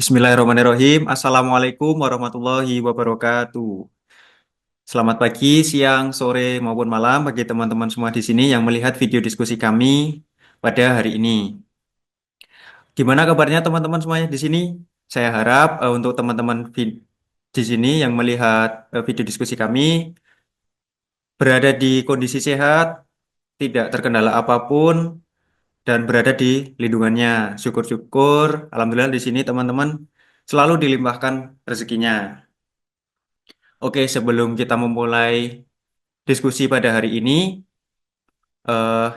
Bismillahirrahmanirrahim. Assalamualaikum warahmatullahi wabarakatuh. Selamat pagi, siang, sore, maupun malam bagi teman-teman semua di sini yang melihat video diskusi kami pada hari ini. Gimana kabarnya teman-teman semuanya di sini? Saya harap untuk teman-teman di sini yang melihat video diskusi kami berada di kondisi sehat, tidak terkendala apapun, dan berada di lindungannya. Syukur-syukur, alhamdulillah di sini teman-teman selalu dilimpahkan rezekinya. Oke, sebelum kita memulai diskusi pada hari ini, eh,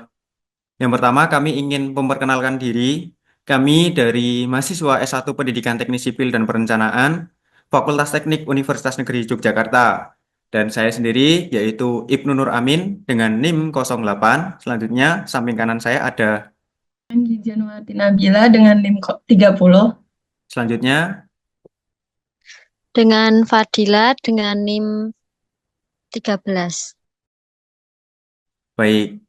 yang pertama kami ingin memperkenalkan diri. Kami dari mahasiswa S1 Pendidikan Teknik Sipil dan Perencanaan, Fakultas Teknik Universitas Negeri Yogyakarta. Dan saya sendiri yaitu Ibnu Nur Amin dengan NIM 08. Selanjutnya, samping kanan saya ada. Anggi Januati Nabila dengan NIM 30. Selanjutnya, Dengan Fadila dengan NIM 13. baik.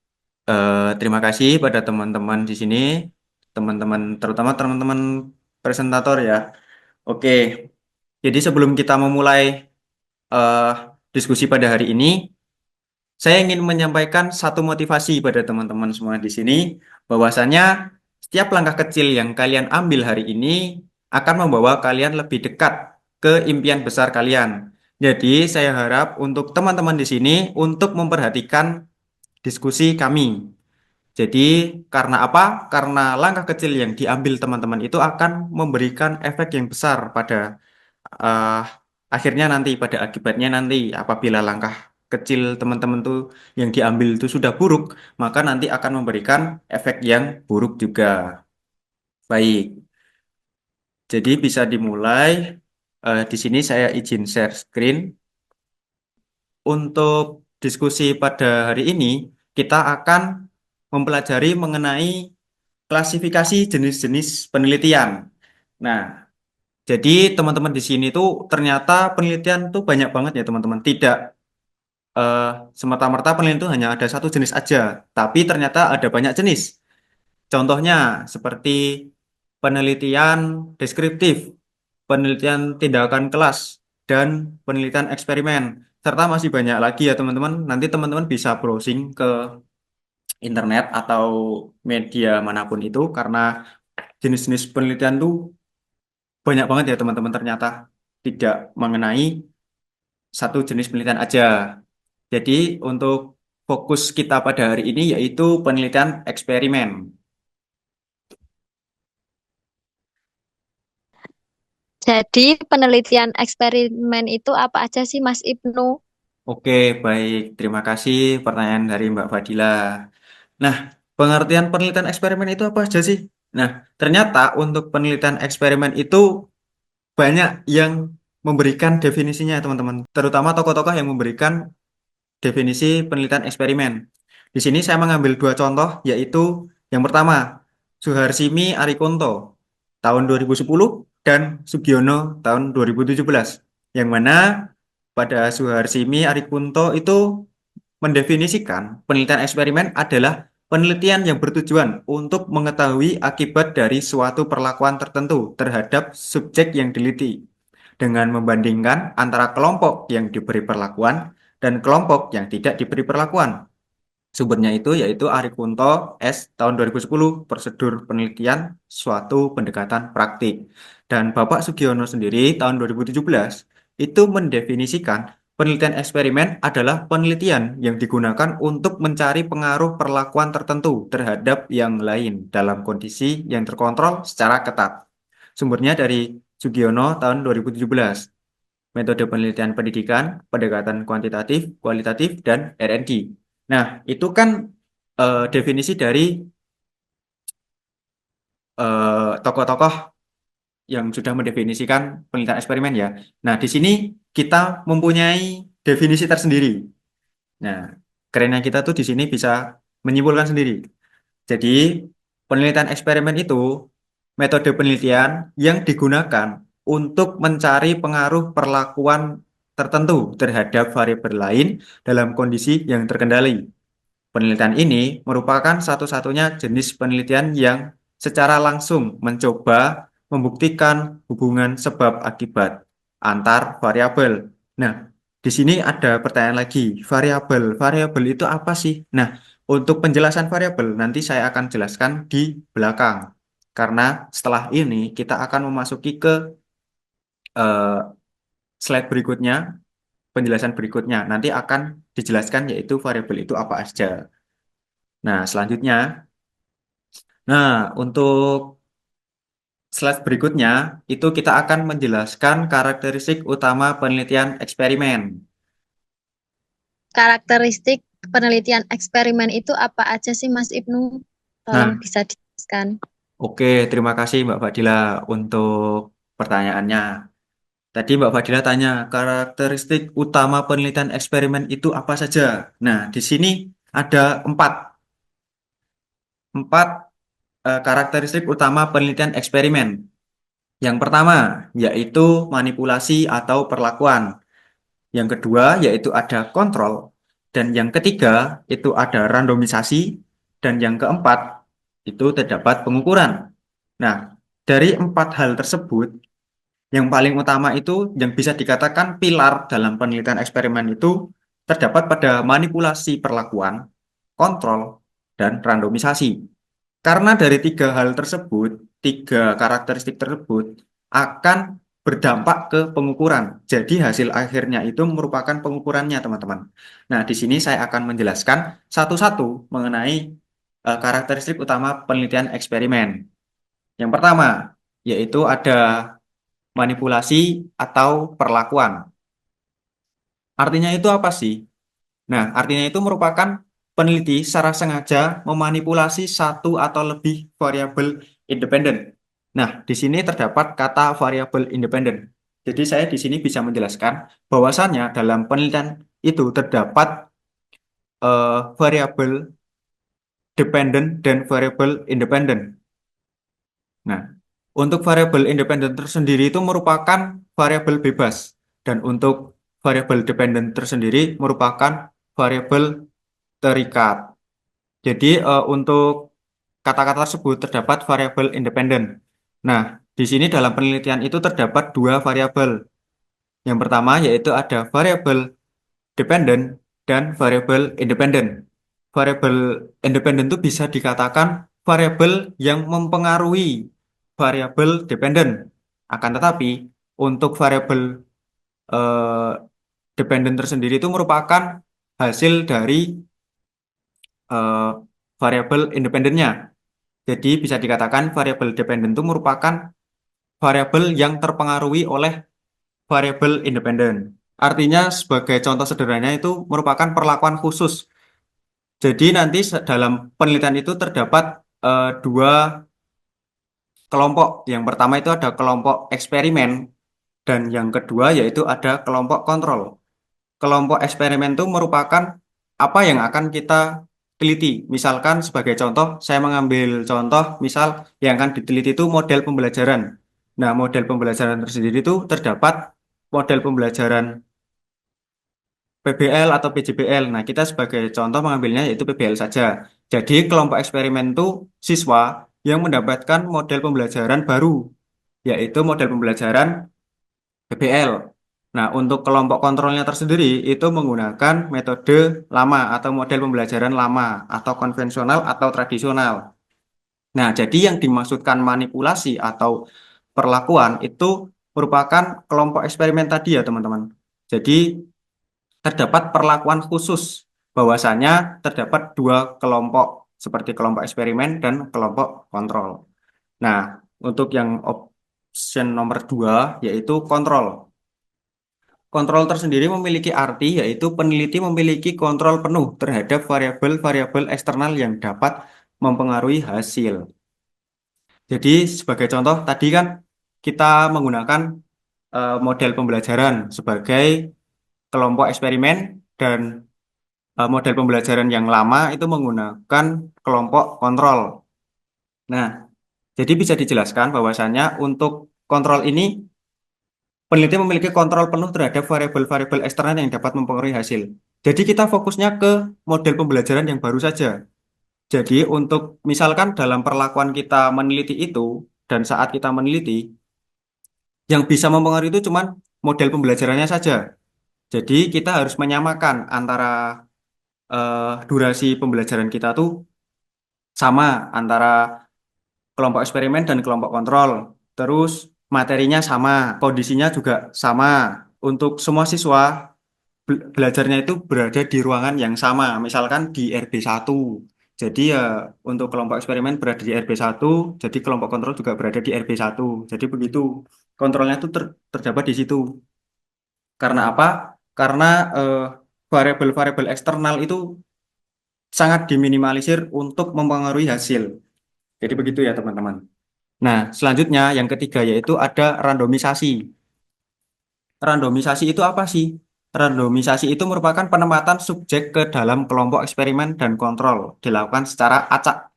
Terima kasih pada teman-teman di sini, teman-teman, terutama teman-teman presentator ya. Oke, jadi sebelum kita memulai eh, diskusi pada hari ini, saya ingin menyampaikan satu motivasi pada teman-teman semua di sini, bahwasanya setiap langkah kecil yang kalian ambil hari ini akan membawa kalian lebih dekat ke impian besar kalian. Jadi, saya harap untuk teman-teman di sini untuk memperhatikan diskusi kami. Jadi, karena apa? Karena langkah kecil yang diambil teman-teman itu akan memberikan efek yang besar pada eh, akhirnya nanti, pada akibatnya nanti, apabila langkah kecil teman-teman tuh yang diambil itu sudah buruk, maka nanti akan memberikan efek yang buruk juga. Baik, jadi bisa dimulai. Di sini saya izin share screen. Untuk diskusi pada hari ini, kita akan mempelajari mengenai klasifikasi jenis-jenis penelitian. Nah, jadi teman-teman di sini tuh ternyata penelitian tuh banyak banget ya teman-teman. Tidak eh, semata-merta penelitian itu hanya ada satu jenis aja, tapi ternyata ada banyak jenis. Contohnya seperti penelitian deskriptif, penelitian tindakan kelas, dan penelitian eksperimen. Serta masih banyak lagi ya teman-teman. Nanti teman-teman bisa browsing ke internet atau media manapun itu karena jenis-jenis penelitian tuh banyak banget ya teman-teman, ternyata tidak mengenai satu jenis penelitian aja. Jadi untuk fokus kita pada hari ini yaitu penelitian eksperimen. Jadi penelitian eksperimen itu apa aja sih Mas Ibnu? Oke, baik. Terima kasih pertanyaan dari Mbak Fadila. Nah, pengertian penelitian eksperimen itu apa aja sih? Nah, ternyata untuk penelitian eksperimen itu banyak yang memberikan definisinya, teman-teman. Terutama tokoh-tokoh yang memberikan definisi penelitian eksperimen. Di sini saya mengambil dua contoh, yaitu yang pertama, Suharsimi Arikunto tahun 2010 dan Sugiono tahun 2017. Yang mana pada Suharsimi Arikunto itu mendefinisikan penelitian eksperimen adalah penelitian yang bertujuan untuk mengetahui akibat dari suatu perlakuan tertentu terhadap subjek yang diliti dengan membandingkan antara kelompok yang diberi perlakuan dan kelompok yang tidak diberi perlakuan. Sumbernya itu yaitu Arikunto S tahun 2010, prosedur penelitian suatu pendekatan praktik. Dan Bapak Sugiono sendiri tahun 2017 itu mendefinisikan penelitian eksperimen adalah penelitian yang digunakan untuk mencari pengaruh perlakuan tertentu terhadap yang lain dalam kondisi yang terkontrol secara ketat. Sumbernya dari Sugiono tahun 2017. Metode penelitian pendidikan, pendekatan kuantitatif, kualitatif, dan R&D. Nah, itu kan definisi dari tokoh-tokoh yang sudah mendefinisikan penelitian eksperimen ya. Nah, di sini kita mempunyai definisi tersendiri. Nah, kerennya kita tuh di sini bisa menyimpulkan sendiri. Jadi, penelitian eksperimen itu metode penelitian yang digunakan untuk mencari pengaruh perlakuan tertentu terhadap variabel lain dalam kondisi yang terkendali. Penelitian ini merupakan satu-satunya jenis penelitian yang secara langsung mencoba membuktikan hubungan sebab akibat antar variabel. Nah, di sini ada pertanyaan lagi, variabel. Variabel itu apa sih? Nah, untuk penjelasan variabel nanti saya akan jelaskan di belakang. Karena setelah ini kita akan memasuki ke eh, slide berikutnya, penjelasan berikutnya. Nanti akan dijelaskan yaitu variabel itu apa aja. Nah, selanjutnya, untuk slide berikutnya itu kita akan menjelaskan karakteristik utama penelitian eksperimen. Karakteristik penelitian eksperimen itu apa aja sih Mas Ibnu? Tolong Nah, bisa dijelaskan. oke, terima kasih Mbak Fadila untuk pertanyaannya. Tadi Mbak Fadila tanya, karakteristik utama penelitian eksperimen itu apa saja? Nah, di sini ada empat karakteristik utama penelitian eksperimen. Yang pertama, yaitu manipulasi atau perlakuan. Yang kedua, yaitu ada kontrol. Dan yang ketiga, itu ada randomisasi. Dan yang keempat, itu terdapat pengukuran. Nah, dari empat hal tersebut, yang paling utama itu yang bisa dikatakan pilar dalam penelitian eksperimen itu terdapat pada manipulasi perlakuan, kontrol, dan randomisasi. Karena dari tiga hal tersebut, tiga karakteristik tersebut akan berdampak ke pengukuran. Jadi hasil akhirnya itu merupakan pengukurannya, teman-teman. Nah, di sini saya akan menjelaskan satu-satu mengenai karakteristik utama penelitian eksperimen. Yang pertama, yaitu ada manipulasi atau perlakuan. Artinya itu apa sih? Nah, artinya itu merupakan peneliti secara sengaja memanipulasi satu atau lebih variabel independen. Nah, di sini terdapat kata variabel independen. Jadi saya di sini bisa menjelaskan bahwasannya dalam penelitian itu terdapat variabel dependen dan variabel independen. Nah, untuk variabel independen tersendiri itu merupakan variabel bebas dan untuk variabel dependen tersendiri merupakan variabel terikat. Jadi untuk kata-kata tersebut terdapat variabel independen. Nah, di sini dalam penelitian itu terdapat dua variabel. Yang pertama yaitu ada variabel dependen dan variabel independen. Variabel independen itu bisa dikatakan variabel yang mempengaruhi variabel dependen. Akan tetapi untuk variabel eh, dependen tersendiri itu merupakan hasil dari eh, variabel independennya. Jadi bisa dikatakan variabel dependen itu merupakan variabel yang terpengaruhi oleh variabel independen. Artinya sebagai contoh sederhananya itu merupakan perlakuan khusus. Jadi nanti dalam penelitian itu terdapat dua kelompok. Yang pertama itu ada kelompok eksperimen dan yang kedua yaitu ada kelompok kontrol. Kelompok eksperimen itu merupakan apa yang akan kita teliti. Misalkan sebagai contoh, saya mengambil contoh misal yang akan diteliti itu model pembelajaran. Nah, model pembelajaran tersendiri itu terdapat model pembelajaran PBL atau PJBL. Nah, kita sebagai contoh mengambilnya yaitu PBL saja. Jadi, kelompok eksperimen itu siswa yang mendapatkan model pembelajaran baru, yaitu model pembelajaran PBL. Nah, untuk kelompok kontrolnya tersendiri itu menggunakan metode lama atau model pembelajaran lama atau konvensional atau tradisional. Nah, jadi yang dimaksudkan manipulasi atau perlakuan itu merupakan kelompok eksperimen tadi ya, teman-teman. Jadi terdapat perlakuan khusus bahwasanya terdapat dua kelompok seperti kelompok eksperimen dan kelompok kontrol. Nah, untuk yang option nomor dua yaitu kontrol. Kontrol tersendiri memiliki arti yaitu peneliti memiliki kontrol penuh terhadap variabel-variabel eksternal yang dapat mempengaruhi hasil. Jadi sebagai contoh tadi kan kita menggunakan model pembelajaran sebagai kelompok eksperimen dan model pembelajaran yang lama itu menggunakan kelompok kontrol. Nah, jadi bisa dijelaskan bahwasannya untuk kontrol ini peneliti memiliki kontrol penuh terhadap variabel-variabel eksternal yang dapat mempengaruhi hasil. Jadi kita fokusnya ke model pembelajaran yang baru saja. Jadi untuk misalkan dalam perlakuan kita meneliti itu, dan saat kita meneliti, yang bisa mempengaruhi itu cuman model pembelajarannya saja. Jadi kita harus menyamakan antara durasi pembelajaran kita tuh sama antara kelompok eksperimen dan kelompok kontrol. Terus materinya sama, kondisinya juga sama. Untuk semua siswa belajarnya itu berada di ruangan yang sama, misalkan di RB1. Jadi ya untuk kelompok eksperimen berada di RB1, jadi kelompok kontrol juga berada di RB1. Jadi begitu. Kontrolnya itu terdapat di situ. Karena apa? Karena eh, variabel-variabel eksternal itu sangat diminimalisir untuk mempengaruhi hasil. Jadi begitu ya teman-teman. Nah, selanjutnya yang ketiga yaitu ada randomisasi. Randomisasi itu apa sih? Randomisasi itu merupakan penempatan subjek ke dalam kelompok eksperimen dan kontrol dilakukan secara acak.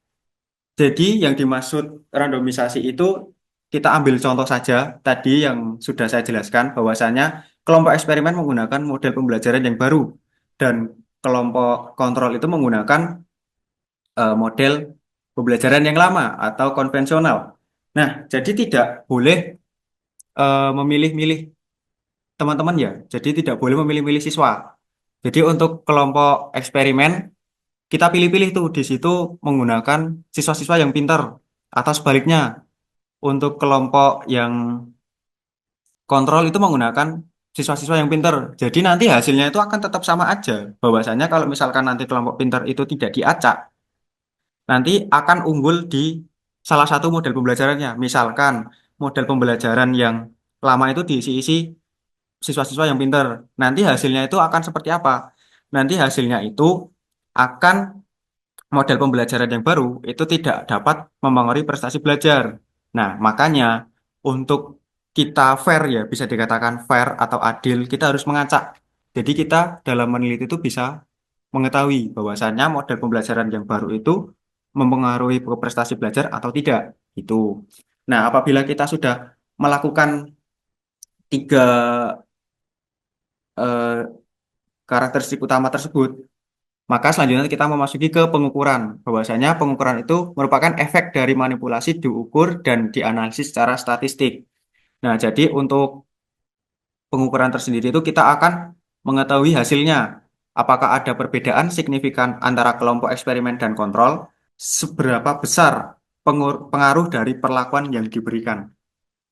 Jadi yang dimaksud randomisasi itu kita ambil contoh saja tadi yang sudah saya jelaskan bahwasanya kelompok eksperimen menggunakan model pembelajaran yang baru dan kelompok kontrol itu menggunakan model pembelajaran yang lama atau konvensional. Nah, jadi tidak boleh memilih-milih teman-teman ya. Jadi tidak boleh memilih-milih siswa. Jadi untuk kelompok eksperimen kita pilih-pilih tuh di situ menggunakan siswa-siswa yang pintar atau sebaliknya untuk kelompok yang kontrol itu menggunakan siswa-siswa yang pintar. Jadi nanti hasilnya itu akan tetap sama aja. Bahwasanya kalau misalkan nanti kelompok pintar itu tidak diacak, nanti akan unggul di salah satu model pembelajarannya. Misalkan model pembelajaran yang lama itu diisi-isi siswa-siswa yang pintar. Nanti hasilnya itu akan seperti apa? Nanti hasilnya itu akan model pembelajaran yang baru itu tidak dapat mempengaruhi prestasi belajar. Nah, makanya untuk kita fair ya, bisa dikatakan fair atau adil, kita harus mengacak. Jadi kita dalam meneliti itu bisa mengetahui bahwasannya model pembelajaran yang baru itu mempengaruhi prestasi belajar atau tidak. Itu. Nah, apabila kita sudah melakukan tiga eh, karakteristik utama tersebut, maka selanjutnya kita memasuki ke pengukuran. Bahwasanya pengukuran itu merupakan efek dari manipulasi diukur dan dianalisis secara statistik. Nah, jadi untuk pengukuran tersendiri itu kita akan mengetahui hasilnya. Apakah ada perbedaan signifikan antara kelompok eksperimen dan kontrol? Seberapa besar pengaruh dari perlakuan yang diberikan?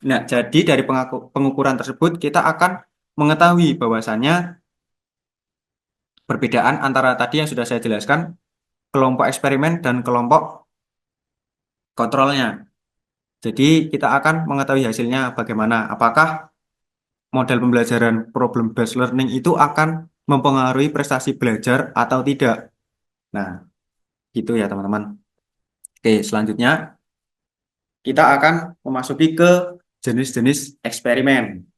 Nah, jadi dari pengukuran tersebut kita akan mengetahui bahwasannya perbedaan antara tadi yang sudah saya jelaskan, kelompok eksperimen dan kelompok kontrolnya. Jadi kita akan mengetahui hasilnya bagaimana. Apakah model pembelajaran problem based learning itu akan mempengaruhi prestasi belajar atau tidak. Nah, gitu ya teman-teman. Oke, selanjutnya kita akan memasuki ke jenis-jenis eksperimen.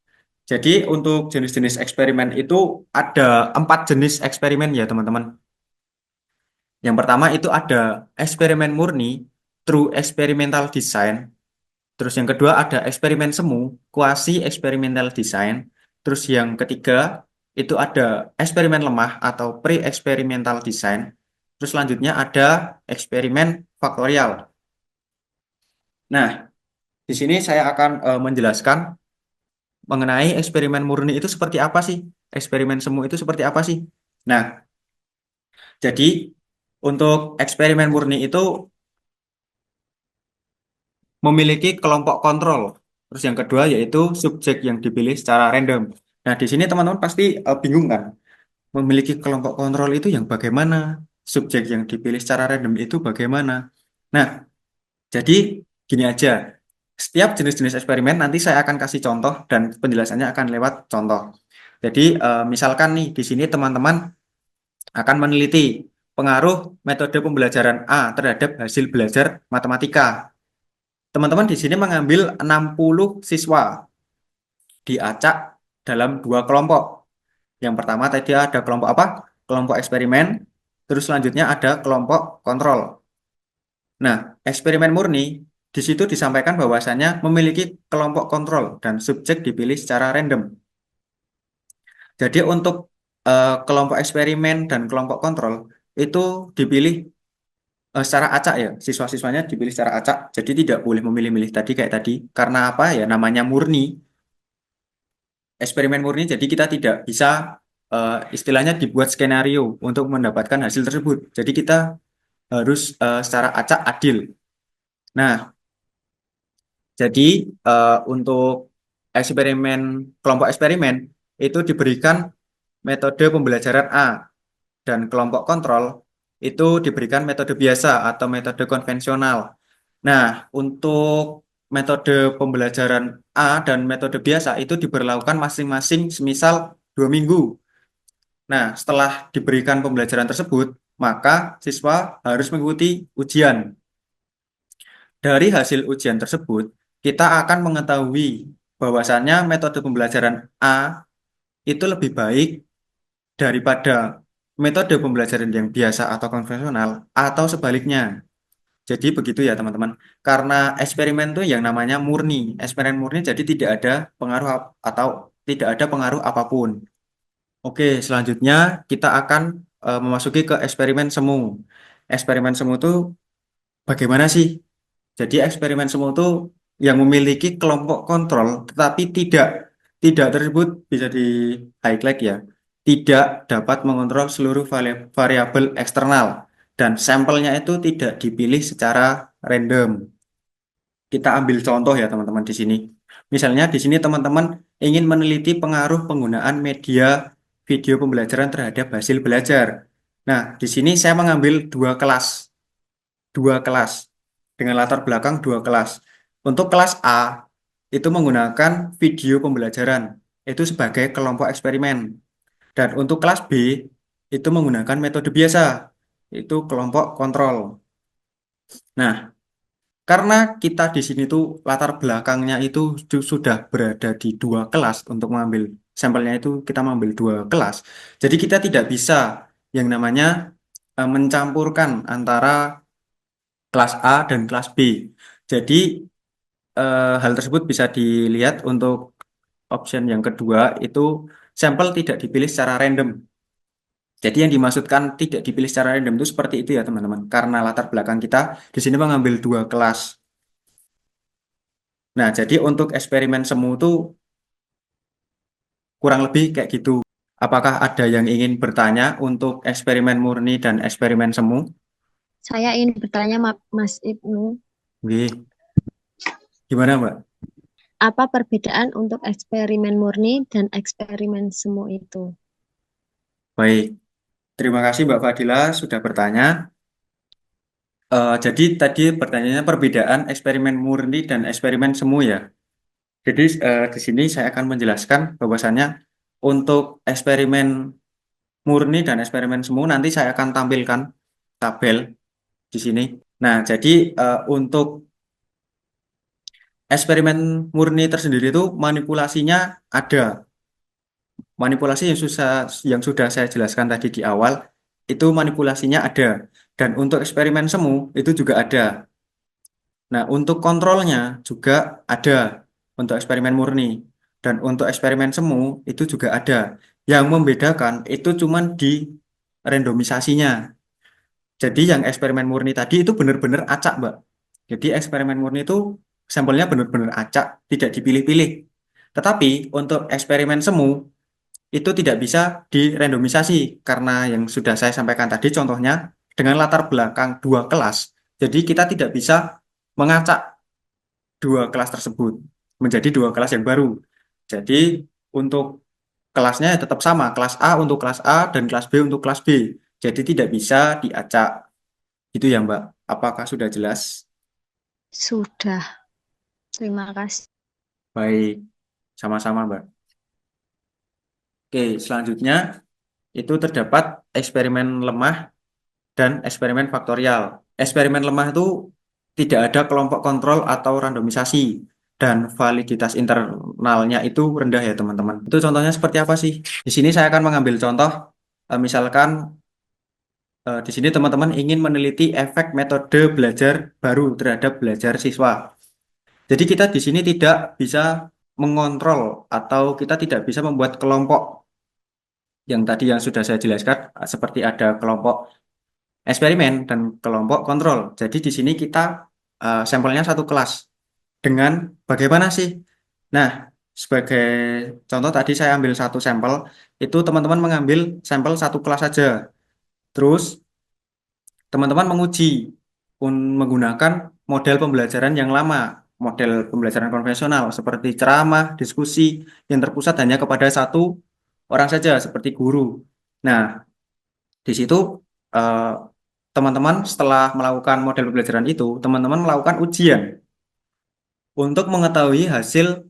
Jadi untuk jenis-jenis eksperimen itu ada 4 jenis eksperimen ya teman-teman. Yang pertama itu ada eksperimen murni, true experimental design. Terus yang kedua ada eksperimen semu, quasi experimental design. Terus yang ketiga itu ada eksperimen lemah atau pre-experimental design. Terus selanjutnya ada eksperimen faktorial. Nah, di sini saya akan menjelaskan mengenai eksperimen murni itu seperti apa sih? Eksperimen semu itu seperti apa sih? Nah, jadi untuk eksperimen murni itu memiliki kelompok kontrol. Terus yang kedua yaitu subjek yang dipilih secara random. Nah, di sini teman-teman pasti bingung kan? Memiliki kelompok kontrol itu yang bagaimana? Subjek yang dipilih secara random itu bagaimana? Nah, jadi gini aja. Setiap jenis-jenis eksperimen nanti saya akan kasih contoh dan penjelasannya akan lewat contoh. Jadi misalkan nih di sini teman-teman akan meneliti pengaruh metode pembelajaran A terhadap hasil belajar matematika. Teman-teman di sini mengambil 60 siswa diacak dalam 2 kelompok. Yang pertama tadi ada kelompok apa? Kelompok eksperimen. Terus selanjutnya ada kelompok kontrol. Nah, eksperimen murni di situ disampaikan bahwasannya memiliki kelompok kontrol dan subjek dipilih secara random. Jadi untuk kelompok eksperimen dan kelompok kontrol itu dipilih secara acak ya, siswa-siswanya dipilih secara acak, jadi tidak boleh memilih-milih tadi kayak tadi. Karena apa ya? Namanya murni, eksperimen murni. Jadi kita tidak bisa istilahnya dibuat skenario untuk mendapatkan hasil tersebut. Jadi kita harus secara acak adil. Nah, jadi untuk eksperimen kelompok eksperimen itu diberikan metode pembelajaran A dan kelompok kontrol itu diberikan metode biasa atau metode konvensional. Nah, untuk metode pembelajaran A dan metode biasa itu diberlakukan masing-masing semisal 2 minggu. Nah, setelah diberikan pembelajaran tersebut, maka siswa harus mengikuti ujian. Dari hasil ujian tersebut, kita akan mengetahui bahwasannya metode pembelajaran A itu lebih baik daripada metode pembelajaran yang biasa atau konvensional atau sebaliknya. Jadi begitu ya teman-teman. Karena eksperimen itu yang namanya murni. Eksperimen murni jadi tidak ada pengaruh atau tidak ada pengaruh apapun. Oke, selanjutnya kita akan memasuki ke eksperimen semu. Eksperimen semu itu bagaimana sih? Jadi eksperimen semu itu yang memiliki kelompok kontrol tetapi tidak tersebut bisa di highlight ya. Tidak dapat mengontrol seluruh variabel eksternal dan sampelnya itu tidak dipilih secara random. Kita ambil contoh ya teman-teman di sini. Misalnya di sini teman-teman ingin meneliti pengaruh penggunaan media video pembelajaran terhadap hasil belajar. Nah, di sini saya mengambil dua kelas dengan latar belakang dua kelas. Untuk kelas A itu menggunakan video pembelajaran itu sebagai kelompok eksperimen dan untuk kelas B itu menggunakan metode biasa itu kelompok kontrol. Nah, karena kita di sini tuh latar belakangnya itu sudah berada di dua kelas untuk mengambil sampelnya itu kita mengambil dua kelas. Jadi kita tidak bisa yang namanya mencampurkan antara kelas A dan kelas B. Jadi hal tersebut bisa dilihat untuk option yang kedua itu sampel tidak dipilih secara random. Jadi yang dimaksudkan tidak dipilih secara random itu seperti itu ya teman-teman. Karena latar belakang kita di sini mengambil dua kelas. Nah, jadi untuk eksperimen semu itu kurang lebih kayak gitu. Apakah ada yang ingin bertanya untuk eksperimen murni dan eksperimen semu? Saya ingin bertanya, Mas Ibnu, Wih, gimana Mbak? apa perbedaan untuk eksperimen murni dan eksperimen semu itu? Baik, terima kasih Mbak Fadila sudah bertanya. Jadi tadi pertanyaannya perbedaan eksperimen murni dan eksperimen semu ya. Jadi di sini saya akan menjelaskan bahwasannya untuk eksperimen murni dan eksperimen semu nanti saya akan tampilkan tabel di sini. Nah, jadi untuk eksperimen murni tersendiri itu manipulasinya ada. Manipulasi yang sudah saya jelaskan tadi di awal itu manipulasinya ada. Dan untuk eksperimen semu itu juga ada. Nah, untuk kontrolnya juga ada untuk eksperimen murni. Dan untuk eksperimen semu itu juga ada. Yang membedakan itu cuman di randomisasinya. Jadi yang eksperimen murni tadi itu benar-benar acak, Mbak. Jadi eksperimen murni itu sampelnya benar-benar acak, tidak dipilih-pilih. Tetapi untuk eksperimen semu itu tidak bisa dirandomisasi karena yang sudah saya sampaikan tadi contohnya dengan latar belakang dua kelas. Jadi kita tidak bisa mengacak dua kelas tersebut menjadi dua kelas yang baru. Jadi untuk kelasnya tetap sama, kelas A untuk kelas A dan kelas B untuk kelas B. Jadi tidak bisa diacak. Itu ya Mbak. Apakah sudah jelas? Sudah, terima kasih. Baik, sama-sama Mbak. Oke, selanjutnya itu terdapat eksperimen lemah dan eksperimen faktorial. Eksperimen lemah itu tidak ada kelompok kontrol atau randomisasi dan validitas internalnya itu rendah ya teman-teman. Itu contohnya seperti apa sih? Di sini saya akan mengambil contoh, misalkan di sini teman-teman ingin meneliti efek metode belajar baru terhadap belajar siswa. Jadi kita di sini tidak bisa mengontrol atau kita tidak bisa membuat kelompok yang tadi yang sudah saya jelaskan seperti ada kelompok eksperimen dan kelompok kontrol. Jadi di sini kita sampelnya satu kelas. Dengan bagaimana sih? Nah, sebagai contoh tadi saya ambil satu sampel, itu teman-teman mengambil sampel satu kelas saja. Terus teman-teman menguji menggunakan model pembelajaran yang lama, model pembelajaran konvensional seperti ceramah, diskusi yang terpusat hanya kepada satu orang saja seperti guru. Nah, di situ eh, teman-teman setelah melakukan model pembelajaran itu, teman-teman melakukan ujian untuk mengetahui hasil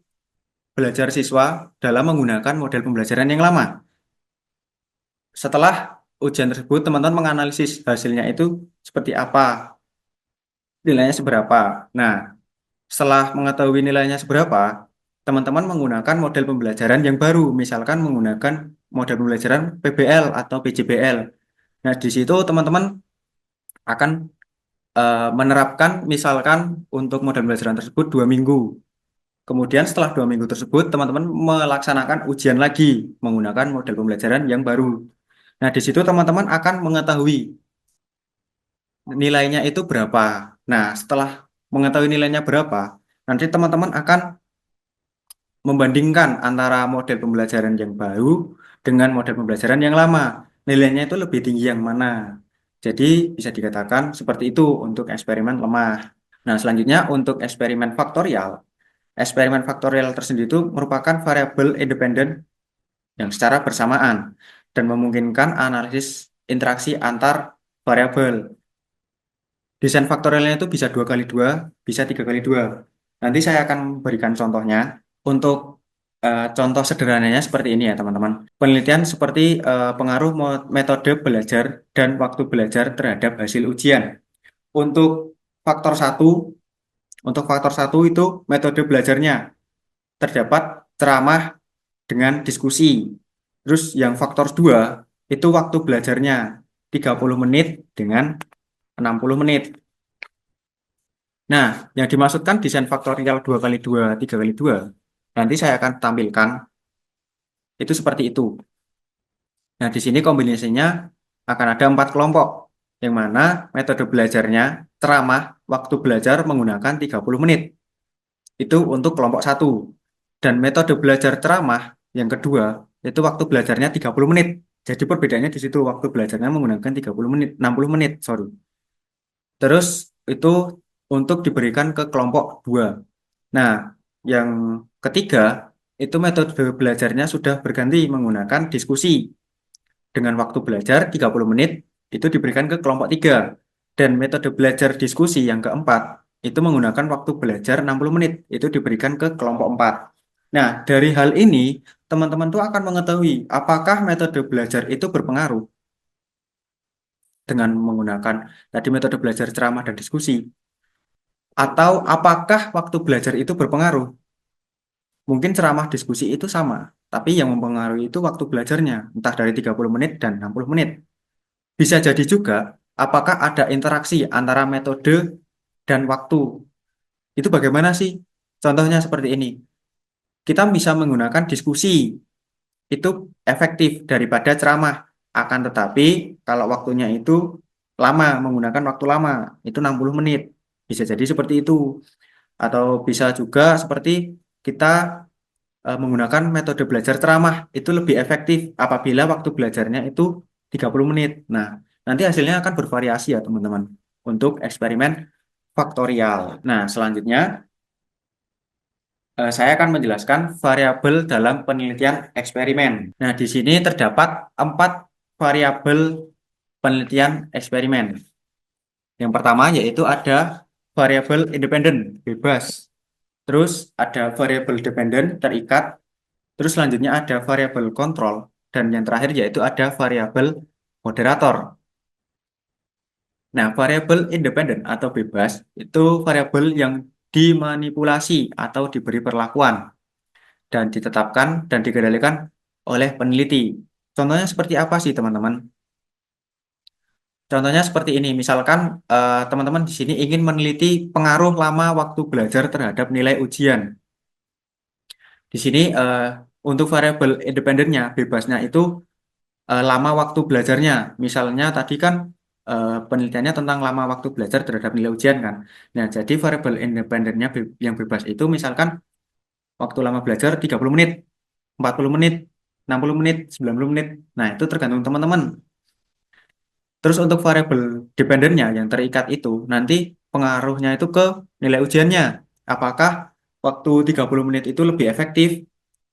belajar siswa dalam menggunakan model pembelajaran yang lama. Setelah ujian tersebut, teman-teman menganalisis hasilnya itu seperti apa, nilainya seberapa. Nah, setelah mengetahui nilainya seberapa, teman-teman menggunakan model pembelajaran yang baru, misalkan menggunakan model pembelajaran PBL atau PJBL. Nah, di situ teman-teman akan menerapkan misalkan untuk model pembelajaran tersebut 2 minggu. Kemudian setelah 2 minggu tersebut, teman-teman melaksanakan ujian lagi menggunakan model pembelajaran yang baru. Nah, di situ teman-teman akan mengetahui nilainya itu berapa. Nah, setelah mengetahui nilainya berapa, nanti teman-teman akan membandingkan antara model pembelajaran yang baru dengan model pembelajaran yang lama. Nilainya itu lebih tinggi yang mana. Jadi bisa dikatakan seperti itu untuk eksperimen lemah. Nah, selanjutnya untuk eksperimen faktorial. Eksperimen faktorial tersendiri itu merupakan variabel independen yang secara bersamaan dan memungkinkan analisis interaksi antar variabel. Desain faktorialnya itu bisa 2 kali 2, bisa 3 kali 2. Nanti saya akan berikan contohnya. Untuk contoh sederhananya seperti ini ya teman-teman. Penelitian seperti pengaruh metode belajar dan waktu belajar terhadap hasil ujian. Untuk faktor satu, untuk faktor satu itu metode belajarnya terdapat ceramah dengan diskusi. Terus yang faktor 2 itu waktu belajarnya 30 menit dengan 60 menit. Nah, yang dimaksudkan desain faktorial 2 kali 2, 3 kali 2, nanti saya akan tampilkan itu seperti itu. Nah, di sini kombinasinya akan ada 4 kelompok, yang mana metode belajarnya ceramah waktu belajar menggunakan 30 menit. Itu untuk kelompok satu. Dan metode belajar ceramah yang kedua, itu waktu belajarnya 30 menit. Jadi perbedaannya di situ, waktu belajarnya menggunakan 30 menit, 60 menit, sorry. Terus itu untuk diberikan ke kelompok 2. Nah, yang ketiga, itu metode belajarnya sudah berganti menggunakan diskusi. Dengan waktu belajar 30 menit, itu diberikan ke kelompok 3. Dan metode belajar diskusi yang keempat, itu menggunakan waktu belajar 60 menit, itu diberikan ke kelompok 4. Nah, dari hal ini, teman-teman tuh akan mengetahui apakah metode belajar itu berpengaruh dengan menggunakan tadi metode belajar ceramah dan diskusi, atau apakah waktu belajar itu berpengaruh. Mungkin ceramah diskusi itu sama, tapi yang mempengaruhi itu waktu belajarnya, entah dari 30 menit dan 60 menit. Bisa jadi juga, apakah ada interaksi antara metode dan waktu. Itu bagaimana sih? Contohnya seperti ini. Kita bisa menggunakan diskusi, itu efektif daripada ceramah. Akan tetapi, kalau waktunya itu lama, menggunakan waktu lama, itu 60 menit. Bisa jadi seperti itu. Atau bisa juga seperti kita menggunakan metode belajar ceramah itu lebih efektif apabila waktu belajarnya itu 30 menit. Nah, nanti hasilnya akan bervariasi ya teman-teman untuk eksperimen faktorial. Nah, selanjutnya saya akan menjelaskan variabel dalam penelitian eksperimen. Nah, di sini terdapat 4 variabel penelitian eksperimen. Yang pertama yaitu ada variabel independen, bebas. Terus ada variabel dependen, terikat. Terus selanjutnya ada variabel kontrol, dan yang terakhir yaitu ada variabel moderator. Nah, variabel independen atau bebas itu variabel yang dimanipulasi atau diberi perlakuan dan ditetapkan dan dikendalikan oleh peneliti. Contohnya seperti apa sih, teman-teman? Contohnya seperti ini, misalkan teman-teman di sini ingin meneliti pengaruh lama waktu belajar terhadap nilai ujian. Di sini untuk variabel independennya, bebasnya itu lama waktu belajarnya. Misalnya tadi kan penelitiannya tentang lama waktu belajar terhadap nilai ujian kan. Nah, jadi variabel independennya yang bebas itu misalkan waktu lama belajar 30 menit, 40 menit, 60 menit, 90 menit. Nah, itu tergantung teman-teman. Terus untuk variabel dependennya yang terikat itu nanti pengaruhnya itu ke nilai ujiannya. Apakah waktu 30 menit itu lebih efektif?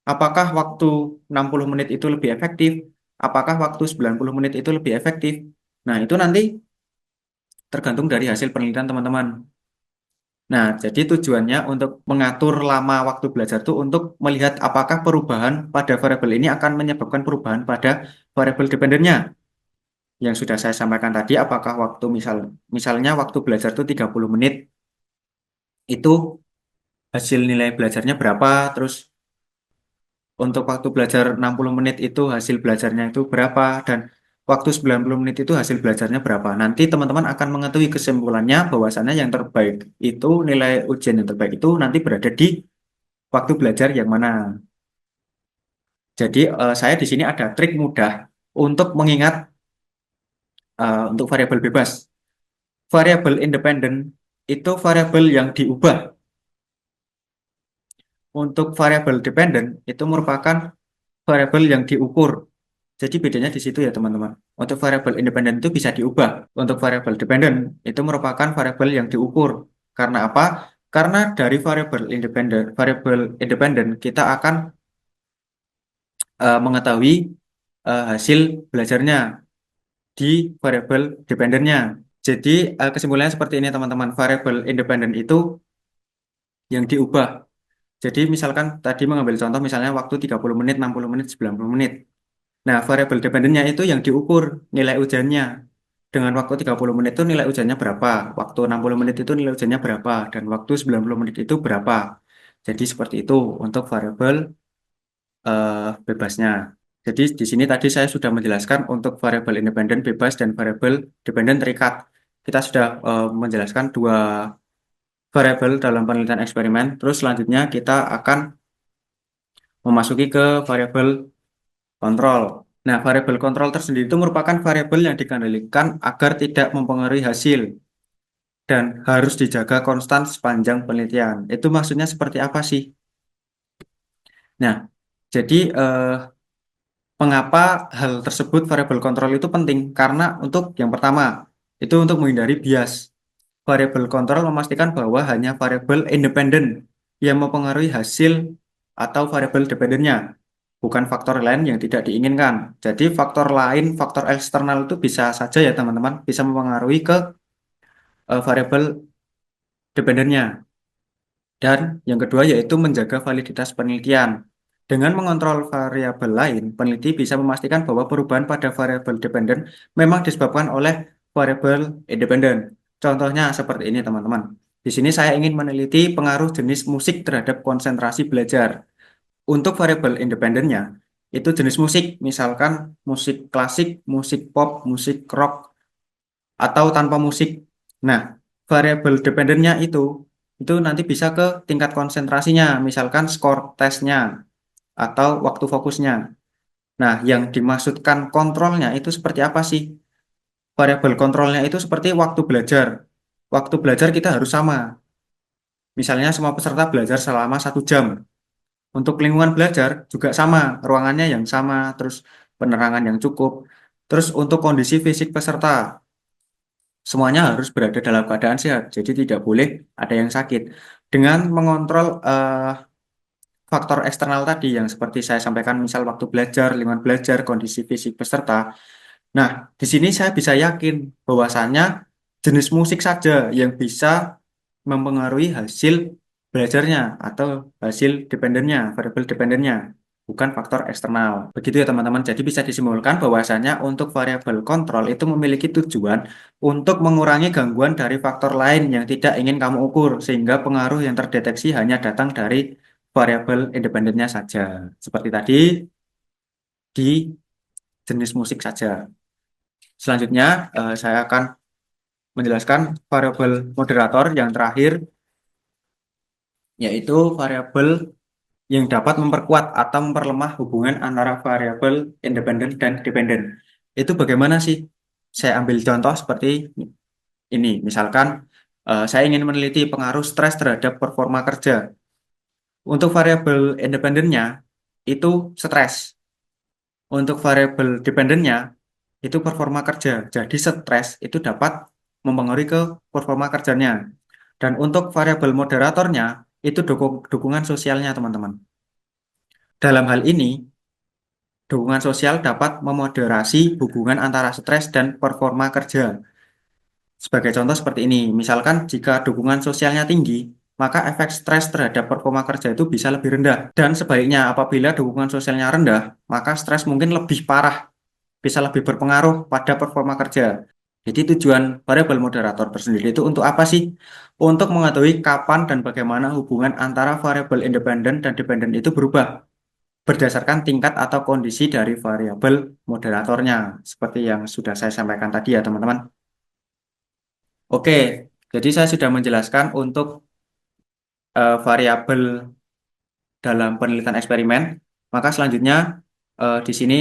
Apakah waktu 60 menit itu lebih efektif? Apakah waktu 90 menit itu lebih efektif? Nah, itu nanti tergantung dari hasil penelitian teman-teman. Nah, jadi tujuannya untuk mengatur lama waktu belajar itu untuk melihat apakah perubahan pada variabel ini akan menyebabkan perubahan pada variabel dependennya. Yang sudah saya sampaikan tadi, apakah waktu misalnya waktu belajar itu 30 menit, itu hasil nilai belajarnya berapa, terus untuk waktu belajar 60 menit itu hasil belajarnya itu berapa, dan waktu 90 menit itu hasil belajarnya berapa. Nanti teman-teman akan mengetahui kesimpulannya bahwasannya yang terbaik itu nilai ujian yang terbaik itu nanti berada di waktu belajar yang mana. Jadi saya di sini ada trik mudah untuk mengingat untuk variabel bebas. Variabel independen itu variabel yang diubah. Untuk variabel dependen itu merupakan variabel yang diukur. Jadi bedanya di situ ya teman-teman. Untuk variabel independen itu bisa diubah. Untuk variabel dependen itu merupakan variabel yang diukur. Karena apa? Karena dari variabel independen kita akan mengetahui hasil belajarnya di variabel dependennya. Jadi kesimpulannya seperti ini teman-teman. Variabel independen itu yang diubah. Jadi misalkan tadi mengambil contoh misalnya waktu 30 menit, 60 menit, 90 menit. Nah, variabel dependennya itu yang diukur nilai ujiannya. Dengan waktu 30 menit itu nilai ujiannya berapa, waktu 60 menit itu nilai ujiannya berapa, dan waktu 90 menit itu berapa. Jadi seperti itu untuk variabel bebasnya. Jadi di sini tadi saya sudah menjelaskan untuk variabel independen bebas dan variabel dependen terikat. Kita sudah menjelaskan dua variabel dalam penelitian eksperimen. Terus selanjutnya kita akan memasuki ke variabel kontrol. Nah, variabel kontrol tersendiri itu merupakan variabel yang dikendalikan agar tidak mempengaruhi hasil dan harus dijaga konstan sepanjang penelitian. Itu maksudnya seperti apa sih? Nah, jadi mengapa hal tersebut variabel kontrol itu penting? Karena untuk yang pertama, itu untuk menghindari bias. Variabel kontrol memastikan bahwa hanya variabel independen yang mempengaruhi hasil atau variabel dependennya, bukan faktor lain yang tidak diinginkan. Jadi faktor lain, faktor eksternal itu bisa saja ya teman-teman, bisa mempengaruhi ke variabel dependennya. Dan yang kedua yaitu menjaga validitas penelitian. Dengan mengontrol variabel lain, peneliti bisa memastikan bahwa perubahan pada variabel dependen memang disebabkan oleh variabel independen. Contohnya seperti ini teman-teman. Di sini saya ingin meneliti pengaruh jenis musik terhadap konsentrasi belajar. Untuk variabel independennya, itu jenis musik, misalkan musik klasik, musik pop, musik rock, atau tanpa musik. Nah, variabel dependennya itu nanti bisa ke tingkat konsentrasinya, misalkan skor tesnya, atau waktu fokusnya. Nah, yang dimaksudkan kontrolnya itu seperti apa sih? Variabel kontrolnya itu seperti waktu belajar. Waktu belajar kita harus sama. Misalnya semua peserta belajar selama 1 jam. Untuk lingkungan belajar juga sama, ruangannya yang sama, terus penerangan yang cukup. Terus untuk kondisi fisik peserta, semuanya harus berada dalam keadaan sehat, jadi tidak boleh ada yang sakit. Dengan mengontrol faktor eksternal tadi yang seperti saya sampaikan, misal waktu belajar, lingkungan belajar, kondisi fisik peserta. Nah, di sini saya bisa yakin bahwasannya jenis musik saja yang bisa mempengaruhi hasil belajarnya atau hasil dependennya, variabel dependennya, bukan faktor eksternal. Begitu ya teman-teman. Jadi bisa disimpulkan bahwasanya untuk variabel kontrol itu memiliki tujuan untuk mengurangi gangguan dari faktor lain yang tidak ingin kamu ukur, sehingga pengaruh yang terdeteksi hanya datang dari variabel independennya saja. Seperti tadi di jenis musik saja. Selanjutnya, saya akan menjelaskan variabel moderator yang terakhir, yaitu variabel yang dapat memperkuat atau memperlemah hubungan antara variabel independen dan dependen. Itu bagaimana sih? Saya ambil contoh seperti ini. Misalkan saya ingin meneliti pengaruh stres terhadap performa kerja. Untuk variabel independennya itu stres. Untuk variabel dependennya itu performa kerja. Jadi stres itu dapat mempengaruhi ke performa kerjanya. Dan untuk variabel moderatornya itu dukungan sosialnya, teman-teman. Dalam hal ini, dukungan sosial dapat memoderasi hubungan antara stres dan performa kerja. Sebagai contoh seperti ini, misalkan jika dukungan sosialnya tinggi, maka efek stres terhadap performa kerja itu bisa lebih rendah. Dan sebaliknya, apabila dukungan sosialnya rendah, maka stres mungkin lebih parah, bisa lebih berpengaruh pada performa kerja. Jadi tujuan variabel moderator tersendiri itu untuk apa sih? Untuk mengetahui kapan dan bagaimana hubungan antara variabel independen dan dependen itu berubah berdasarkan tingkat atau kondisi dari variabel moderatornya, seperti yang sudah saya sampaikan tadi ya teman-teman. Oke, jadi saya sudah menjelaskan untuk variabel dalam penelitian eksperimen. Maka selanjutnya di sini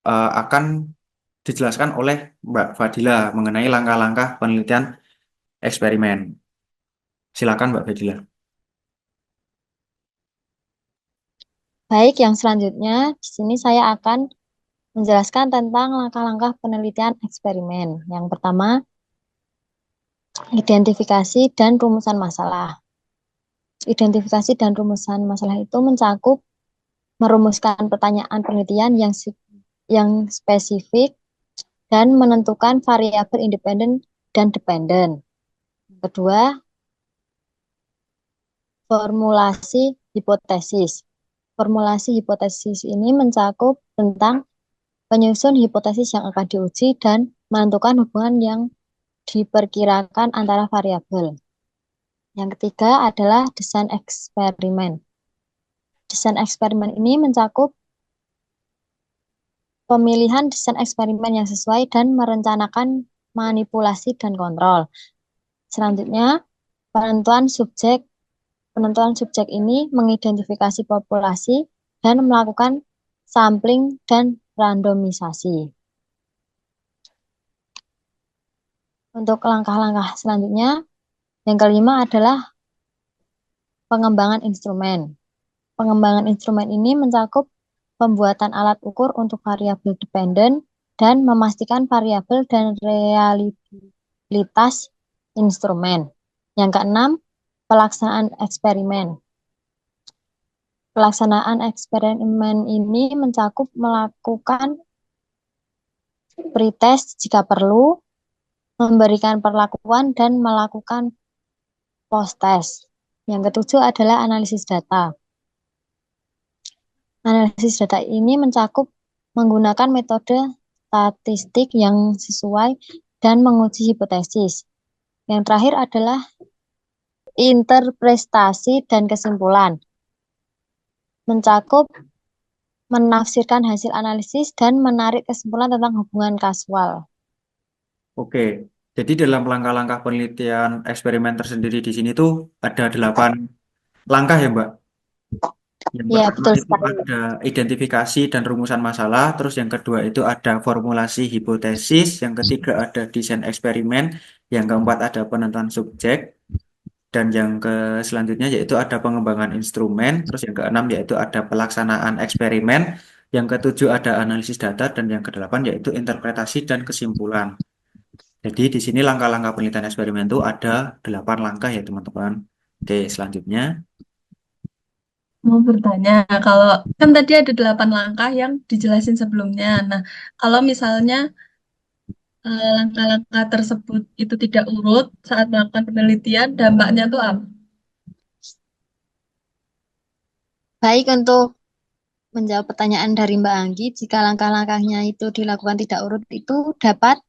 akan dijelaskan oleh Mbak Fadila mengenai langkah-langkah penelitian eksperimen. Silakan Mbak Fadila. Baik, yang selanjutnya di sini saya akan menjelaskan tentang langkah-langkah penelitian eksperimen. Yang pertama, identifikasi dan rumusan masalah. Identifikasi dan rumusan masalah itu mencakup merumuskan pertanyaan penelitian yang spesifik dan menentukan variabel independen dan dependen. Kedua, formulasi hipotesis. Formulasi hipotesis ini mencakup tentang penyusun hipotesis yang akan diuji dan menentukan hubungan yang diperkirakan antara variabel. Yang ketiga adalah desain eksperimen. Desain eksperimen ini mencakup pemilihan desain eksperimen yang sesuai dan merencanakan manipulasi dan kontrol. Selanjutnya, penentuan subjek. Penentuan subjek ini mengidentifikasi populasi dan melakukan sampling dan randomisasi. Untuk langkah-langkah selanjutnya, yang kelima adalah pengembangan instrumen. Pengembangan instrumen ini mencakup pembuatan alat ukur untuk variabel dependen dan memastikan variabel dan realitas instrumen. Yang keenam, pelaksanaan eksperimen. Pelaksanaan eksperimen ini mencakup melakukan pretest jika perlu, memberikan perlakuan, dan melakukan post-test. Yang ketujuh adalah analisis data. Analisis data ini mencakup menggunakan metode statistik yang sesuai dan menguji hipotesis. Yang terakhir adalah interpretasi dan kesimpulan. Mencakup menafsirkan hasil analisis dan menarik kesimpulan tentang hubungan kausal. Oke, jadi dalam langkah-langkah penelitian eksperimen tersendiri di sini tuh ada 8 langkah ya Mbak. Yang Ya, pertama betul itu sekali. ada identifikasi dan rumusan masalah, terus yang kedua itu ada formulasi hipotesis, yang ketiga ada desain eksperimen, yang keempat ada penentuan subjek, dan yang selanjutnya yaitu ada pengembangan instrumen, terus yang keenam yaitu ada pelaksanaan eksperimen, yang ketujuh ada analisis data, dan yang kedelapan yaitu interpretasi dan kesimpulan. Jadi di sini langkah-langkah penelitian eksperimen itu ada 8 langkah ya teman-teman. Oke, selanjutnya. Mau bertanya, kalau kan tadi ada 8 langkah yang dijelasin sebelumnya. Nah, kalau misalnya langkah-langkah tersebut itu tidak urut saat melakukan penelitian, dampaknya tuh apa? Baik, untuk menjawab pertanyaan dari Mbak Anggi, jika langkah-langkahnya itu dilakukan tidak urut, itu dapat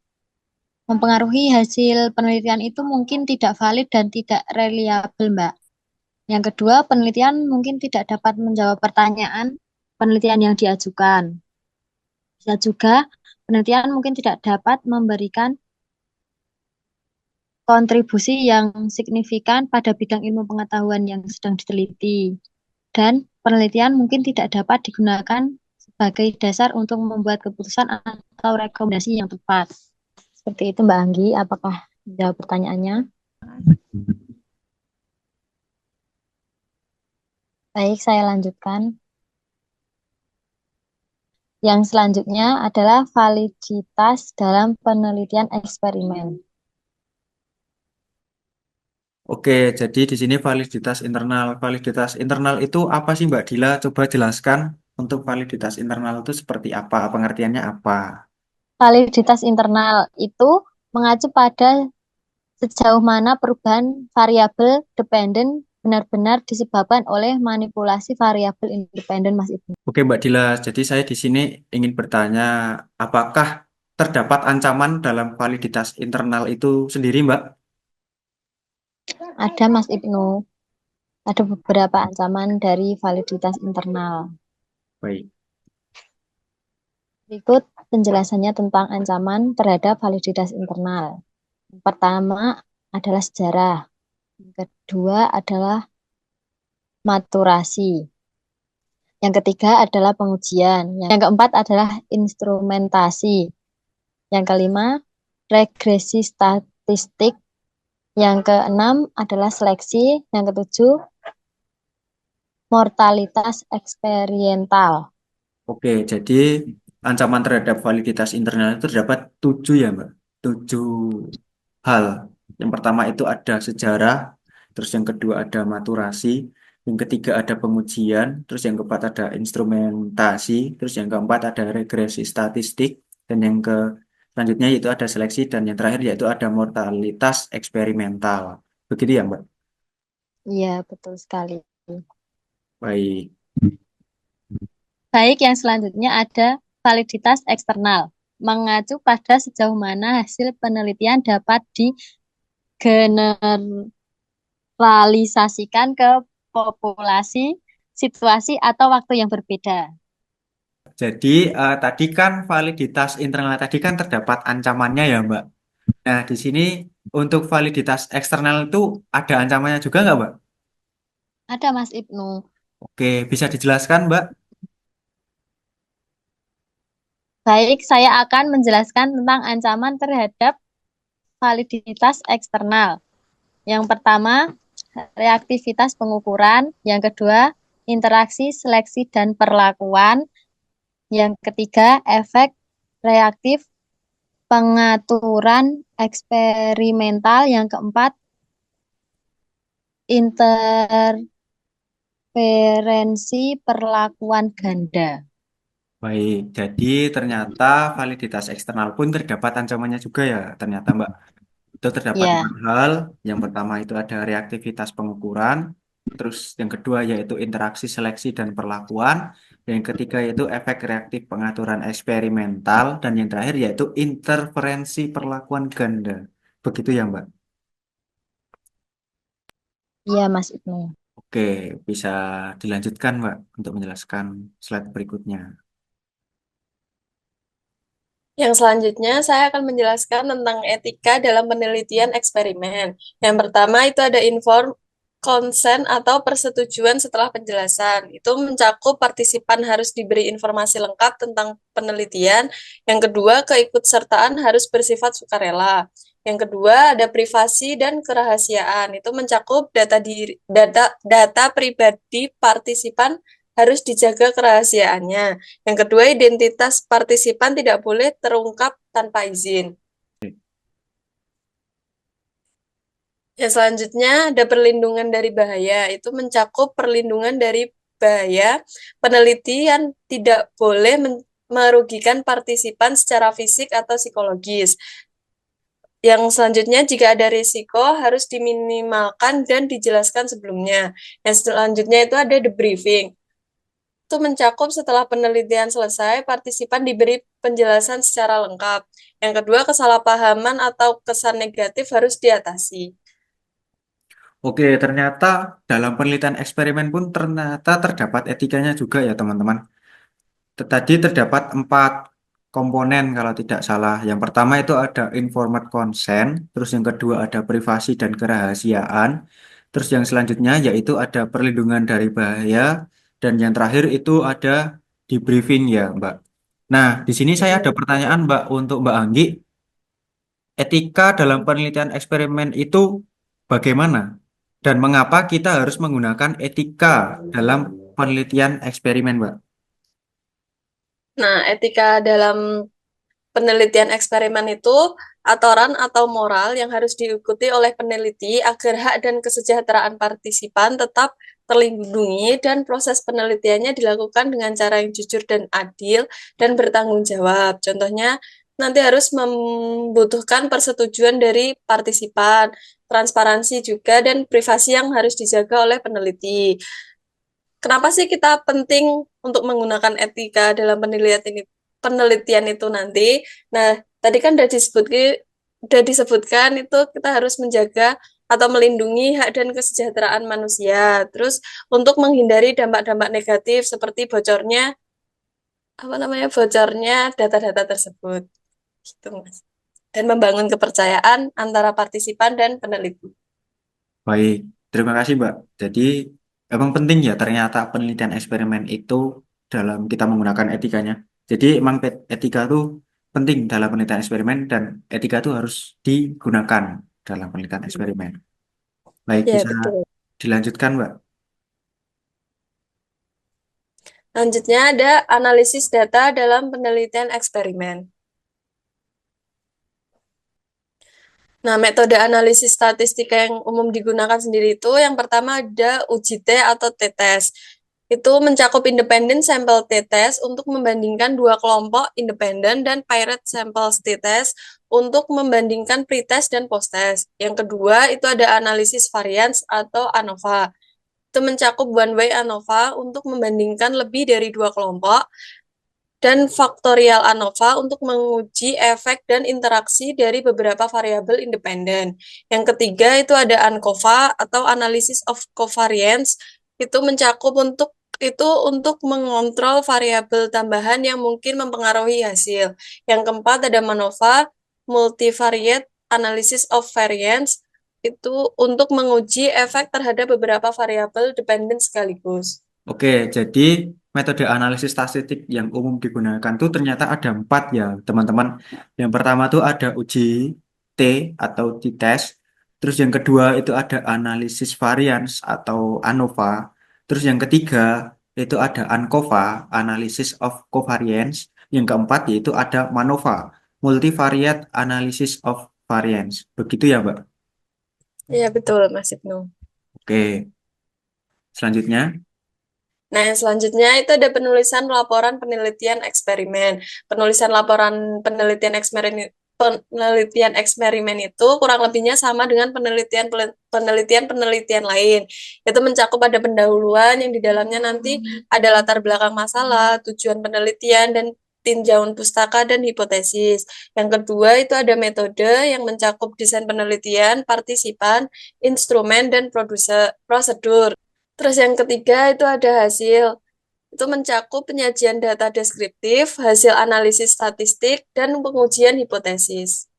mempengaruhi hasil penelitian itu mungkin tidak valid dan tidak reliable, Mbak. Yang kedua, penelitian mungkin tidak dapat menjawab pertanyaan penelitian yang diajukan. Bisa juga penelitian mungkin tidak dapat memberikan kontribusi yang signifikan pada bidang ilmu pengetahuan yang sedang diteliti. Dan penelitian mungkin tidak dapat digunakan sebagai dasar untuk membuat keputusan atau rekomendasi yang tepat. Seperti itu Mbak Anggi, apakah menjawab pertanyaannya? Baik, saya lanjutkan. Yang selanjutnya adalah validitas dalam penelitian eksperimen. Oke, jadi di sini validitas internal. Validitas internal itu apa sih Mbak Dila? Coba jelaskan untuk validitas internal itu seperti apa? Pengertiannya apa? Validitas internal itu mengacu pada sejauh mana perubahan variabel dependen benar-benar disebabkan oleh manipulasi variabel independen, Mas Ibnu. Oke Mbak Dila, jadi saya di sini ingin bertanya, apakah terdapat ancaman dalam validitas internal itu sendiri Mbak? Ada Mas Ibnu, ada beberapa ancaman dari validitas internal. Baik. Berikut penjelasannya tentang ancaman terhadap validitas internal. Yang pertama adalah sejarah. Yang kedua adalah maturasi. Yang ketiga adalah pengujian. Yang keempat adalah instrumentasi. Yang kelima, regresi statistik. Yang keenam adalah seleksi. Yang ketujuh, mortalitas eksperimental. Oke, jadi ancaman terhadap validitas internal itu terdapat 7 ya Mbak? 7 hal. Yang pertama itu ada sejarah, terus yang kedua ada maturasi, yang ketiga ada pengujian, terus yang keempat ada instrumentasi, terus yang keempat ada regresi statistik, dan yang ke selanjutnya yaitu ada seleksi, dan yang terakhir yaitu ada mortalitas eksperimental. Begitu ya Mbak? Iya, betul sekali. Baik. Baik, yang selanjutnya ada validitas eksternal. Mengacu pada sejauh mana hasil penelitian dapat digeneralisasikan ke populasi, situasi, atau waktu yang berbeda. Jadi tadi kan validitas internal tadi kan terdapat ancamannya ya Mbak? Nah, di sini untuk validitas eksternal itu ada ancamannya juga nggak, Mbak? Ada Mas Ibnu. Oke, bisa dijelaskan, Mbak? Baik, saya akan menjelaskan tentang ancaman terhadap validitas eksternal. Yang pertama, reaktivitas pengukuran. Yang kedua, interaksi, seleksi, dan perlakuan. Yang ketiga, efek reaktif pengaturan eksperimental. Yang keempat, interferensi perlakuan ganda. Baik, jadi ternyata validitas eksternal pun terdapat ancamannya juga ya, ternyata, Mbak. Itu terdapat Ya, 4 hal. Yang pertama itu ada reaktivitas pengukuran, terus yang kedua yaitu interaksi, seleksi, dan perlakuan. Yang ketiga yaitu efek reaktif pengaturan eksperimental, dan yang terakhir yaitu interferensi perlakuan ganda. Begitu ya, Mbak? iya Mas Ibnu. Oke, bisa dilanjutkan, Mbak, untuk menjelaskan slide berikutnya. Yang selanjutnya, saya akan menjelaskan tentang etika dalam penelitian eksperimen. Yang pertama itu ada informed consent atau persetujuan setelah penjelasan. Itu mencakup partisipan harus diberi informasi lengkap tentang penelitian. Yang kedua, keikutsertaan harus bersifat sukarela. Yang kedua, ada privasi dan kerahasiaan. Itu mencakup data pribadi partisipan harus dijaga kerahasiaannya. Yang kedua, identitas partisipan tidak boleh terungkap tanpa izin. Yang selanjutnya ada perlindungan dari bahaya. Itu mencakup perlindungan dari bahaya. Penelitian tidak boleh merugikan partisipan secara fisik atau psikologis. Yang selanjutnya, jika ada risiko harus diminimalkan dan dijelaskan sebelumnya. Yang selanjutnya itu ada debriefing. Itu mencakup setelah penelitian selesai, partisipan diberi penjelasan secara lengkap. Yang kedua, kesalahpahaman atau kesan negatif harus diatasi. Oke, ternyata dalam penelitian eksperimen pun ternyata terdapat etikanya juga ya, teman-teman. Tadi terdapat 4 komponen kalau tidak salah. Yang pertama itu ada informed consent, terus yang kedua ada privasi dan kerahasiaan, terus yang selanjutnya yaitu ada perlindungan dari bahaya, dan yang terakhir itu ada di briefing ya, Mbak. Nah, di sini saya ada Iya, betul. pertanyaan, Mbak, untuk Mbak Anggi. Etika dalam penelitian eksperimen itu bagaimana? Dan mengapa kita harus menggunakan etika dalam penelitian eksperimen, Mbak? Nah, etika dalam penelitian eksperimen itu aturan atau moral yang harus diikuti oleh peneliti agar hak dan kesejahteraan partisipan tetap terlindungi dan proses penelitiannya dilakukan dengan cara yang jujur dan adil dan bertanggung jawab. Contohnya, nanti harus membutuhkan persetujuan dari partisipan, transparansi juga, dan privasi yang harus dijaga oleh peneliti. Kenapa sih kita penting untuk menggunakan etika dalam penelitian itu nanti? Nah, tadi kan udah disebutkan itu kita harus menjaga atau melindungi hak dan kesejahteraan manusia. Terus untuk menghindari dampak-dampak negatif seperti bocornya data-data tersebut, gitu Mas. Dan membangun kepercayaan antara partisipan dan peneliti. Baik, terima kasih, Mbak. Jadi, emang penting ya ternyata penelitian eksperimen itu dalam kita menggunakan etikanya. Jadi, emang etika itu penting dalam penelitian eksperimen dan etika itu harus digunakan dalam penelitian eksperimen. Baik, Ya, bisa betul. dilanjutkan, Mbak. Lanjutnya ada analisis data dalam penelitian eksperimen. Nah, metode analisis statistika yang umum digunakan sendiri itu yang pertama ada uji T atau t-test. Itu mencakup independen sampel t-test untuk membandingkan dua kelompok independen dan paired samples t-test untuk membandingkan pretest dan posttest. Yang kedua itu ada analisis variance atau ANOVA. Itu mencakup one way ANOVA untuk membandingkan lebih dari dua kelompok dan faktorial ANOVA untuk menguji efek dan interaksi dari beberapa variabel independen. Yang ketiga itu ada ANCOVA atau Analysis of Covariance, itu mencakup untuk mengontrol variabel tambahan yang mungkin mempengaruhi hasil. Yang keempat ada MANOVA, Multivariate Analysis of Variance, itu untuk menguji efek terhadap beberapa variabel dependen sekaligus. Oke, jadi metode analisis statistik yang umum digunakan tuh ternyata ada 4 ya, teman-teman. Yang pertama tuh ada uji T atau t-test. Terus yang kedua itu ada analisis variance atau ANOVA. Terus yang ketiga itu ada ANCOVA, Analysis of Covariance. Yang keempat yaitu ada MANOVA, Multivariate Analysis of Variance. Begitu ya, Mbak? Iya, betul, Mas Ibnu. Oke, selanjutnya. Nah, yang selanjutnya itu ada penulisan laporan penelitian eksperimen. Penulisan laporan penelitian eksperimen itu kurang lebihnya sama dengan penelitian lain. Itu mencakup ada pendahuluan yang di dalamnya nanti ada latar belakang masalah, tujuan penelitian dan tinjauan pustaka dan hipotesis. Yang kedua itu ada metode yang mencakup desain penelitian, partisipan, instrumen dan prosedur. Terus yang ketiga itu ada hasil. Itu mencakup penyajian data deskriptif, hasil analisis statistik, dan pengujian hipotesis.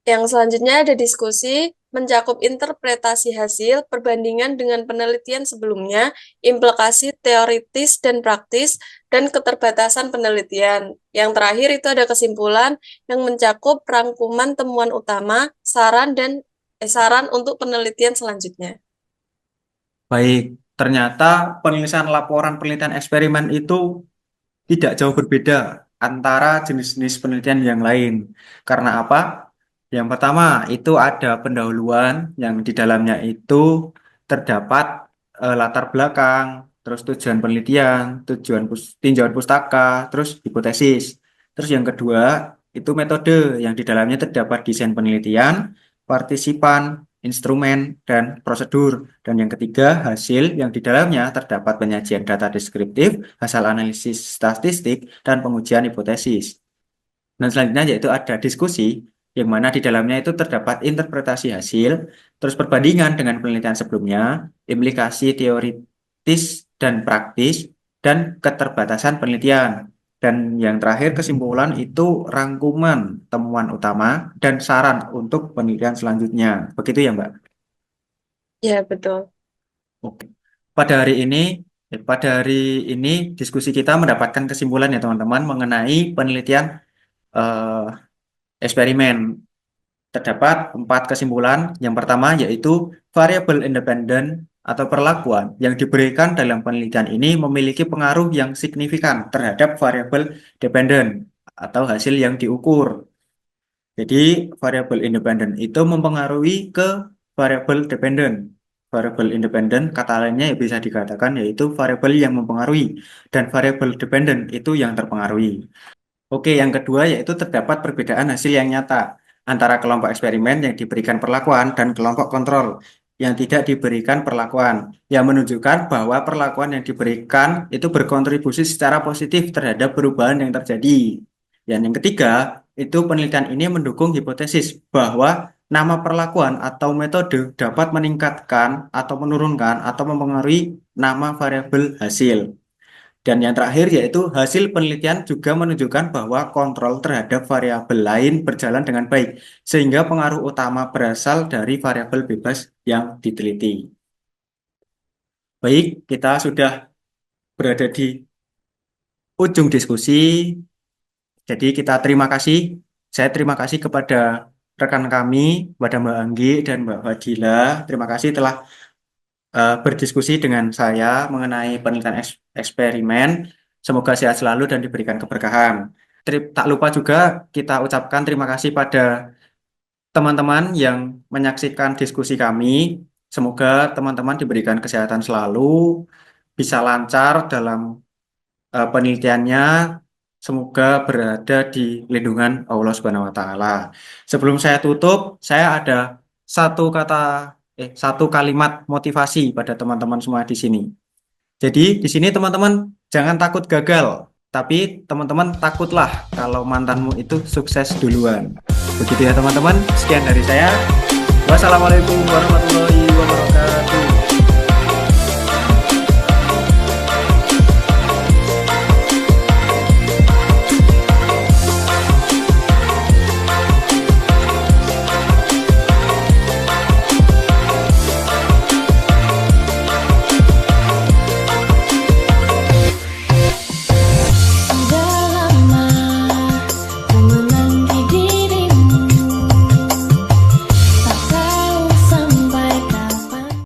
Yang selanjutnya ada diskusi, mencakup interpretasi hasil, perbandingan dengan penelitian sebelumnya, implikasi teoritis dan praktis, dan keterbatasan penelitian. Yang terakhir itu ada kesimpulan yang mencakup rangkuman temuan utama, saran untuk penelitian selanjutnya. Baik, ternyata penulisan laporan penelitian eksperimen itu tidak jauh berbeda antara jenis-jenis penelitian yang lain. Karena apa? Yang pertama, itu ada pendahuluan yang di dalamnya itu terdapat latar belakang, terus tujuan penelitian, tinjauan pustaka, terus hipotesis. Terus yang kedua, itu metode yang di dalamnya terdapat desain penelitian, partisipan, instrumen, dan prosedur. Dan yang ketiga, hasil yang di dalamnya terdapat penyajian data deskriptif, hasil analisis statistik, dan pengujian hipotesis. Dan selanjutnya yaitu ada diskusi, yang mana di dalamnya itu terdapat interpretasi hasil, terus perbandingan dengan penelitian sebelumnya, implikasi teoritis dan praktis, dan keterbatasan penelitian. Dan yang terakhir kesimpulan itu rangkuman temuan utama dan saran untuk penelitian selanjutnya. Begitu ya, Mbak? Ya, betul. Oke. pada hari ini pada hari ini diskusi kita mendapatkan kesimpulan ya teman-teman mengenai penelitian eh, eksperimen. Terdapat 4 kesimpulan. Yang pertama yaitu variabel independen atau perlakuan yang diberikan dalam penelitian ini memiliki pengaruh yang signifikan terhadap variabel dependen atau hasil yang diukur. Jadi variabel independen itu mempengaruhi ke variabel dependen. Variabel independen kata lainnya ya bisa dikatakan yaitu variabel yang mempengaruhi dan variabel dependen itu yang terpengaruhi. Oke, yang kedua yaitu terdapat perbedaan hasil yang nyata antara kelompok eksperimen yang diberikan perlakuan dan kelompok kontrol yang tidak diberikan perlakuan, yang menunjukkan bahwa perlakuan yang diberikan itu berkontribusi secara positif terhadap perubahan yang terjadi. Dan yang ketiga, itu penelitian ini mendukung hipotesis bahwa nama perlakuan atau metode dapat meningkatkan atau menurunkan atau mempengaruhi nama variabel hasil. Dan yang terakhir yaitu hasil penelitian juga menunjukkan bahwa kontrol terhadap variabel lain berjalan dengan baik, sehingga pengaruh utama berasal dari variabel bebas yang diteliti. Baik, kita sudah berada di ujung diskusi, jadi kita terima kasih. Saya terima kasih kepada rekan kami, kepada Mbak Anggi dan Mbak Fadila. Terima kasih telah berdiskusi dengan saya mengenai penelitian eksperimen. Semoga sehat selalu dan diberikan keberkahan. Tak lupa juga kita ucapkan terima kasih pada teman-teman yang menyaksikan diskusi kami. Semoga teman-teman diberikan kesehatan selalu, bisa lancar dalam penelitiannya. Semoga berada di lindungan Allah Subhanahu wa taala. Sebelum saya tutup, saya ada satu kalimat motivasi pada teman-teman semua di sini. Jadi di sini teman-teman jangan takut gagal, tapi teman-teman takutlah kalau mantanmu itu sukses duluan. Begitu ya teman-teman. Sekian dari saya. Wassalamualaikum warahmatullahi wabarakatuh.